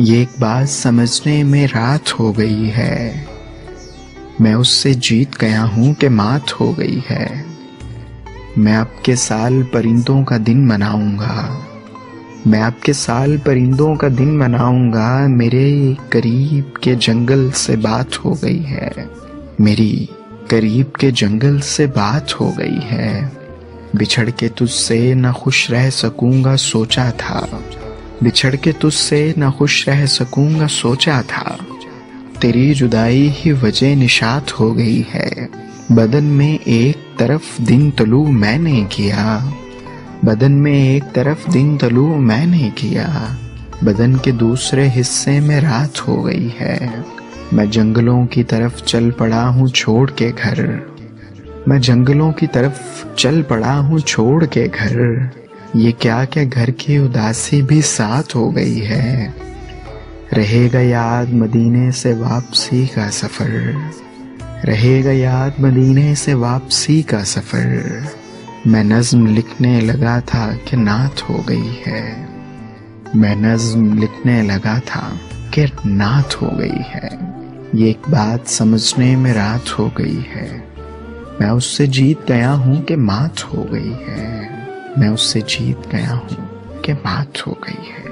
ये एक बात समझने में रात हो गई है। मैं उससे जीत गया हूँ कि मात हो गई है। मैं आपके साल परिंदों का दिन मनाऊंगा। मैं आपके साल परिंदों का दिन मनाऊंगा। मेरे करीब के जंगल से बात हो गई है। मेरी करीब के जंगल से बात हो गई है। बिछड़ के तुझसे न खुश रह सकूंगा सोचा था। बिछड़ के तुझसे न खुश रह सकूंगा सोचा था। तेरी जुदाई ही वजह निशात हो गई है। बदन में एक तरफ दिन तलू मैंने किया। बदन में एक तरफ दिन तलू मैंने किया। बदन के दूसरे हिस्से में रात हो गई है। मैं जंगलों की तरफ चल पड़ा हूँ छोड़ के घर। मैं जंगलों की तरफ चल पड़ा हूँ छोड़ के घर। ये क्या क्या घर की उदासी भी साथ हो गई है। रहेगा याद मदीने से वापसी का सफर। रहेगा याद मदीने से वापसी का सफर। मैं नज्म लिखने लगा था कि नात हो गई है। मैं नज्म लिखने लगा था कि नात हो गई है। ये एक बात समझने में रात हो गई है। मैं उससे जीत गया हूँ कि मात हो गई है। मैं उससे जीत गया हूँ कि मात हो गई है।